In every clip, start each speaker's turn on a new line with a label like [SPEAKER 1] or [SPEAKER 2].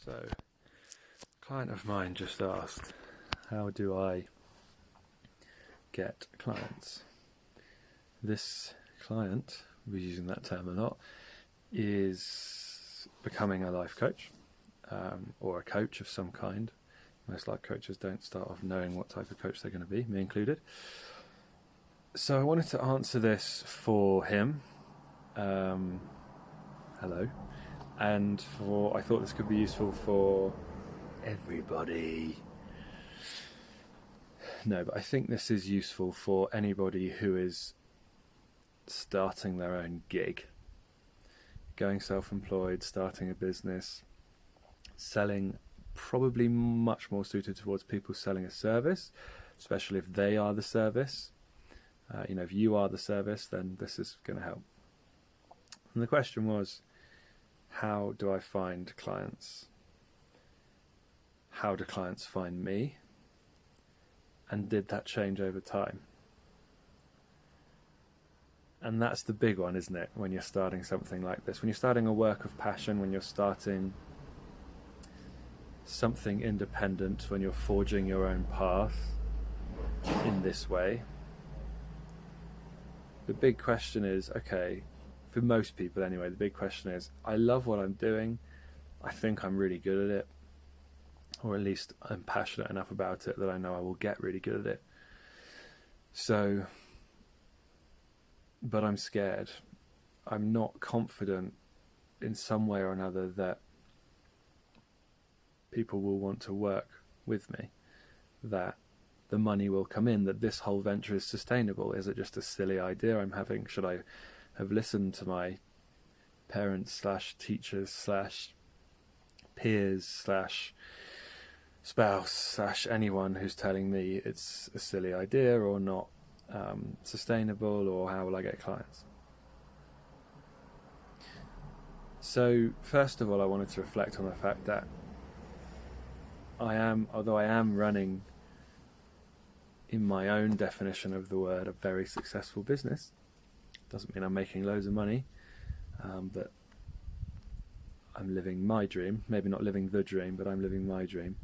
[SPEAKER 1] So, a client of mine just asked, how do I get clients? This client, we're using that term a lot, is becoming a life coach, or a coach of some kind. Most life coaches don't start off knowing what type of coach they're going to be, me included. So I wanted to answer this for him. Hello. And I thought this could be useful for everybody. No, but I think this is useful for anybody who is starting their own gig, going self-employed, starting a business, selling, probably much more suited towards people selling a service, especially if they are the service. If you are the service, then this is going to help. And the question was, how do I find clients? How do clients find me? And did that change over time? And that's the big one, isn't it? When you're starting something like this, when you're starting a work of passion, when you're starting something independent, when you're forging your own path in this way, the big question is, okay, for most people anyway, the big question is, I love what I'm doing, I think I'm really good at it, or at least I'm passionate enough about it that I know I will get really good at it. So, but I'm scared. I'm not confident in some way or another that people will want to work with me, that the money will come in, that this whole venture is sustainable. Is it just a silly idea I'm having? Should I have listened to my parents / teachers / peers / spouse / anyone who's telling me it's a silly idea or not sustainable, or how will I get clients? So first of all, I wanted to reflect on the fact that although I am running, in my own definition of the word, a very successful business. Doesn't mean I'm making loads of money, but I'm living my dream. Maybe not living the dream, but I'm living my dream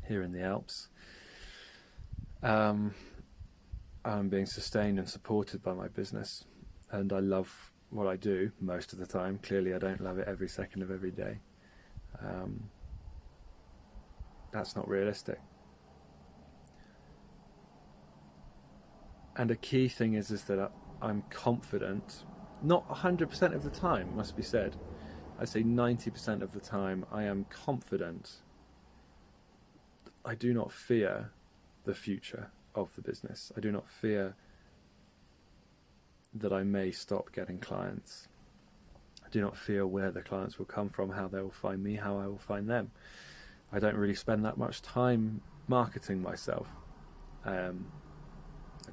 [SPEAKER 1] here in the Alps. I'm being sustained and supported by my business, and I love what I do most of the time. Clearly I don't love it every second of every day. That's not realistic. And a key thing is that I'm confident, not 100% of the time, must be said. I say 90% of the time I am confident. I do not fear the future of the business. I do not fear that I may stop getting clients. I do not fear where the clients will come from, how they will find me, how I will find them. I don't really spend that much time marketing myself. I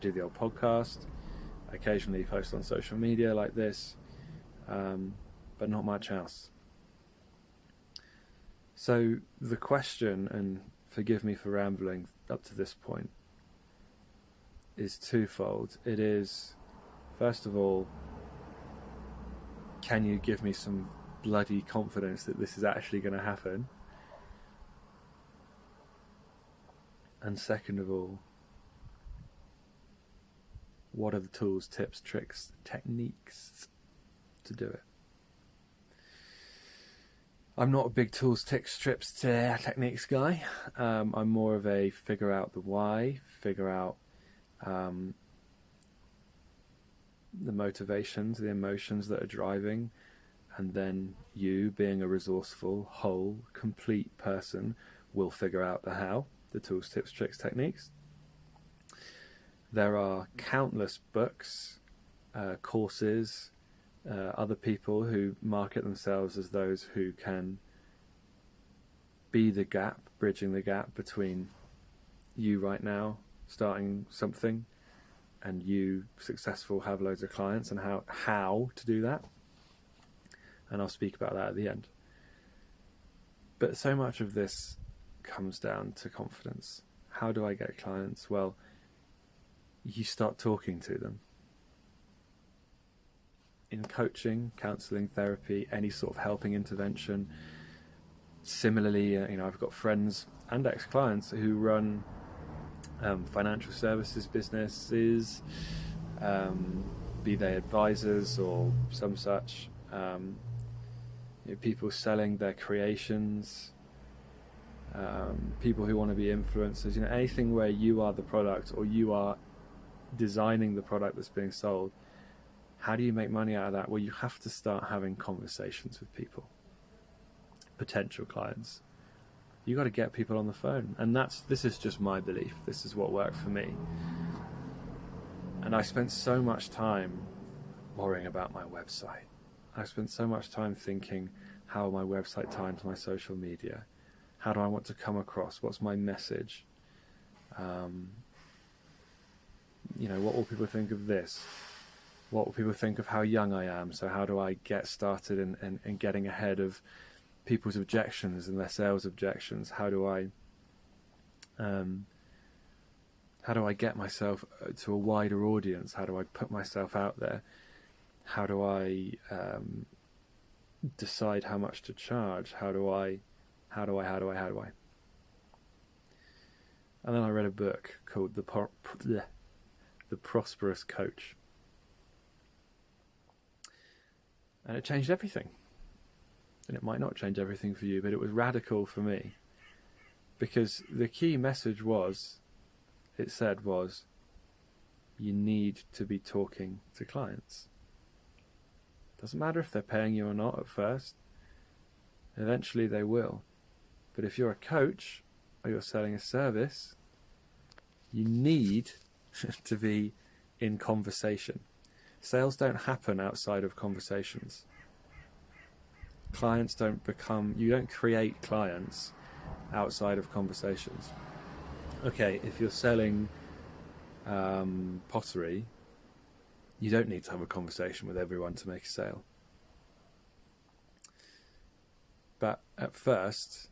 [SPEAKER 1] do the old podcast, I occasionally post on social media like this, but not much else. So the question, and forgive me for rambling up to this point, is twofold. It is, first of all, can you give me some bloody confidence that this is actually going to happen? And second of all, what are the tools, tips, tricks, techniques to do it? I'm not a big tools, tips, trips, techniques guy. I'm more of a figure out the why, figure out the motivations, the emotions that are driving, and then you, being a resourceful, whole, complete person, will figure out the how, the tools, tips, tricks, techniques. There are countless books, courses, other people who market themselves as those who can be the gap, bridging the gap between you right now starting something and you successful, have loads of clients, and how to do that. And I'll speak about that at the end. But so much of this comes down to confidence. How do I get clients? Well, you start talking to them. In coaching, counselling, therapy, any sort of helping intervention, Similarly, I've got friends and ex-clients who run financial services businesses, be they advisors or some such, people selling their creations, people who want to be influencers, anything where you are the product or you are designing the product that's being sold. How do you make money out of that? Well, you have to start having conversations with people, potential clients. You got to get people on the phone, and this is just my belief. This is what worked for me. And I spent so much time worrying about my website. I spent so much time thinking, how my website tied to my social media? How do I want to come across? What's my message? What will people think of this? What will people think of how young I am? So how do I get started in getting ahead of people's objections and their sales objections? How do I get myself to a wider audience? How do I put myself out there? How do I decide how much to charge? How do I? And then I read a book called The Prosperous Coach. And it changed everything. And it might not change everything for you, but it was radical for me. Because the key message it said was, you need to be talking to clients. Doesn't matter if they're paying you or not at first. Eventually they will. But if you're a coach or you're selling a service, you need to be in conversation. Sales don't happen outside of conversations. You don't create clients outside of conversations. Okay, if you're selling pottery, you don't need to have a conversation with everyone to make a sale. But at first,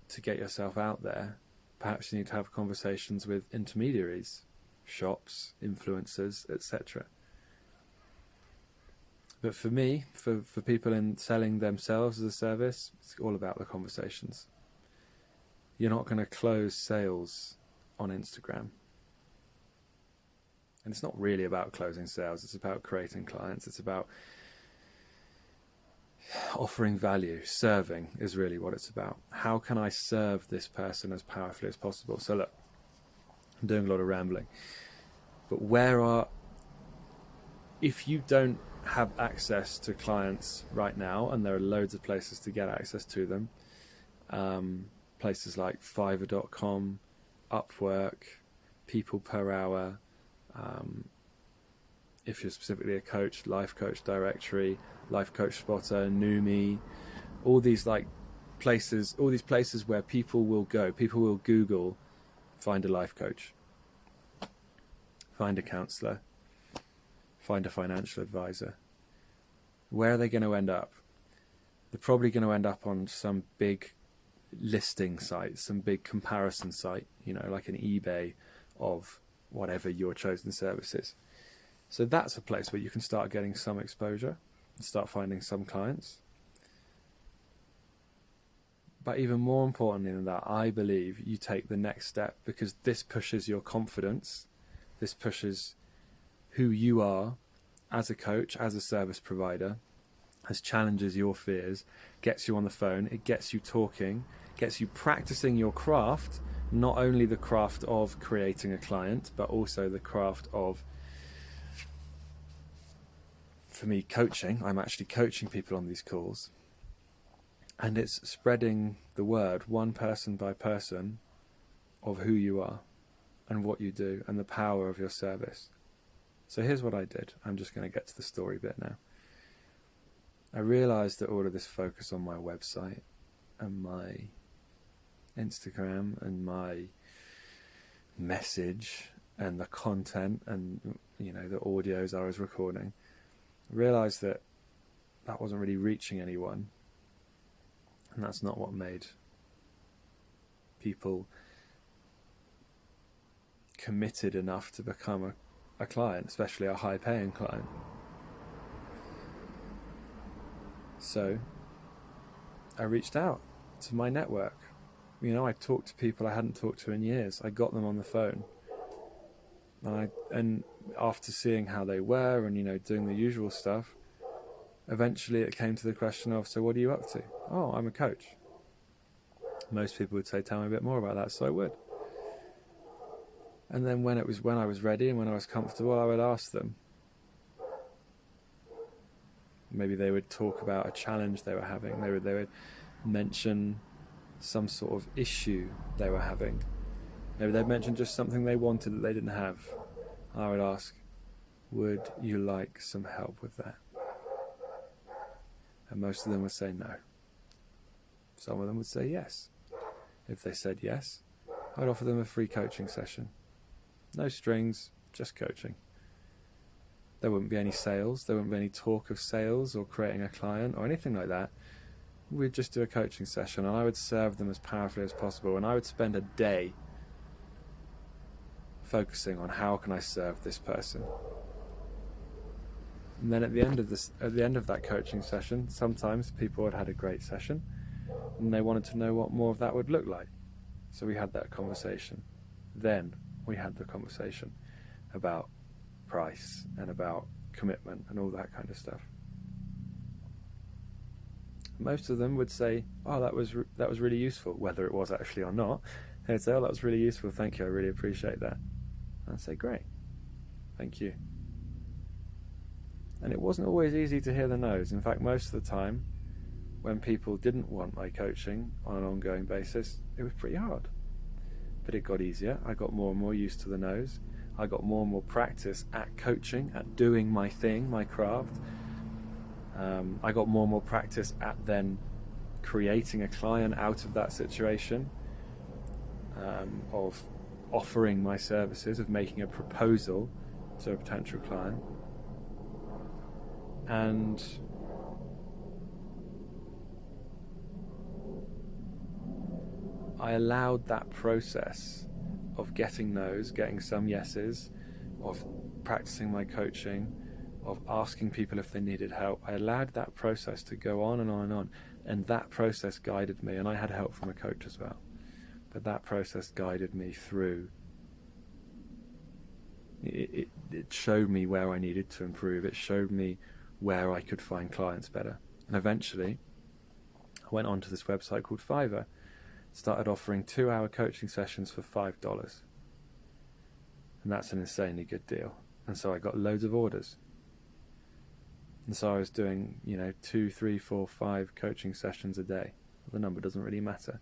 [SPEAKER 1] to get yourself out there, perhaps you need to have conversations with intermediaries, shops, influencers, etc. But for me, for people in selling themselves as a service, it's all about the conversations. You're not going to close sales on Instagram. And it's not really about closing sales, it's about creating clients, it's about offering value. Serving is really what it's about. How can I serve this person as powerfully as possible? So look, I'm doing a lot of rambling, but if you don't have access to clients right now, and there are loads of places to get access to them, places like Fiverr.com, Upwork, People Per Hour, if you're specifically a coach, Life Coach Directory, Life Coach Spotter, Numi, all these places where people will go, people will Google, find a life coach, find a counselor, find a financial advisor. Where are they going to end up? They're probably going to end up on some big listing site, some big comparison site, like an eBay of whatever your chosen service is. So that's a place where you can start getting some exposure and start finding some clients. But even more importantly than that, I believe you take the next step, because this pushes your confidence. This pushes who you are as a coach, as a service provider, as challenges your fears, gets you on the phone, it gets you talking, gets you practicing your craft, not only the craft of creating a client, but also the craft of, for me, coaching. I'm actually coaching people on these calls. And it's spreading the word, one person by person, of who you are and what you do and the power of your service. So here's what I did. I'm just going to get to the story bit now. I realized that all of this focus on my website and my Instagram and my message and the content and, the audios I was recording, I realized that wasn't really reaching anyone. And that's not what made people committed enough to become a client, especially a high-paying client. So I reached out to my network. I talked to people I hadn't talked to in years. I got them on the phone. And after seeing how they were and, doing the usual stuff, eventually it came to the question of, so what are you up to? Oh, I'm a coach. Most people would say, tell me a bit more about that, so I would. And then when I was ready and when I was comfortable, I would ask them. Maybe they would talk about a challenge they were having. They would mention some sort of issue they were having. Maybe they'd mention just something they wanted that they didn't have. I would ask, would you like some help with that? And most of them would say no. Some of them would say yes. If they said yes, I'd offer them a free coaching session. No strings, just coaching. There wouldn't be any sales, there wouldn't be any talk of sales or creating a client or anything like that. We'd just do a coaching session and I would serve them as powerfully as possible, and I would spend a day focusing on how can I serve this person. And then at the end of that coaching session, sometimes people had a great session and they wanted to know what more of that would look like. So we had that conversation. Then we had the conversation about price and about commitment and all that kind of stuff. Most of them would say, oh, that was really useful, whether it was actually or not. They'd say, oh, that was really useful, thank you, I really appreciate that. And I'd say, great, thank you. And it wasn't always easy to hear the no's. In fact, most of the time, when people didn't want my coaching on an ongoing basis, it was pretty hard. But it got easier. I got more and more used to the no's. I got more and more practice at coaching, at doing my thing, my craft. I got more and more practice at then creating a client out of that situation, of offering my services, of making a proposal to a potential client. And I allowed that process of getting no's, getting some yeses, of practicing my coaching, of asking people if they needed help. I allowed that process to go on and on and on, and that process guided me, and I had help from a coach as well, but that process guided me through. It showed me where I needed to improve. It showed me where I could find clients better. And eventually I went onto this website called Fiverr, started offering 2-hour coaching sessions for $5, and that's an insanely good deal. And so I got loads of orders, and so I was doing 2, 3, 4, 5 coaching sessions a day. The number doesn't really matter,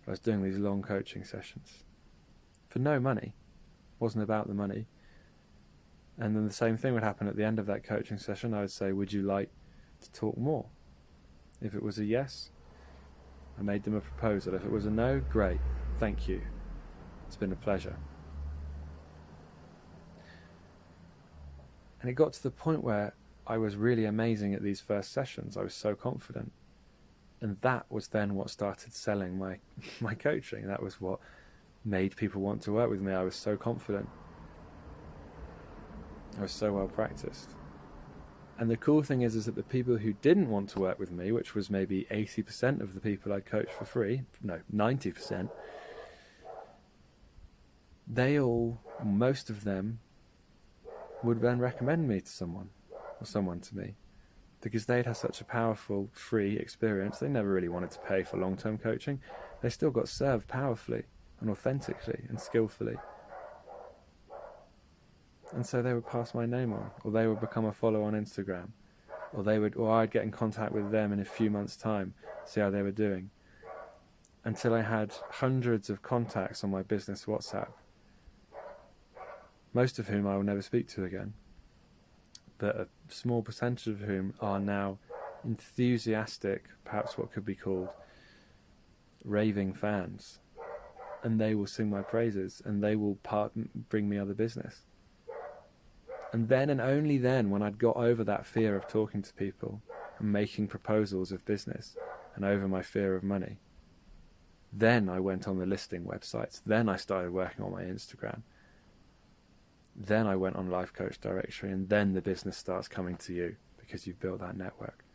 [SPEAKER 1] but I was doing these long coaching sessions for no money. It wasn't about the money. And then the same thing would happen at the end of that coaching session. I would say, would you like to talk more? If it was a yes, I made them a proposal. If it was a no, great, thank you, it's been a pleasure. And it got to the point where I was really amazing at these first sessions. I was so confident. And that was then what started selling my coaching. That was what made people want to work with me. I was so confident. I was so well practiced. And the cool thing is that the people who didn't want to work with me, which was maybe 80% of the people I coached for free, no, 90%, most of them would then recommend me to someone, or someone to me, because they'd had such a powerful free experience. They never really wanted to pay for long-term coaching. They still got served powerfully and authentically and skillfully. And so they would pass my name on, or they would become a follower on Instagram, or I'd get in contact with them in a few months' time, see how they were doing, until I had hundreds of contacts on my business WhatsApp, most of whom I will never speak to again, but a small percentage of whom are now enthusiastic, perhaps what could be called raving fans, and they will sing my praises, and they will bring me other business. And then, and only then, when I'd got over that fear of talking to people and making proposals of business, and over my fear of money, then I went on the listing websites. Then I started working on my Instagram. Then I went on Life Coach Directory, and then the business starts coming to you because you've built that network.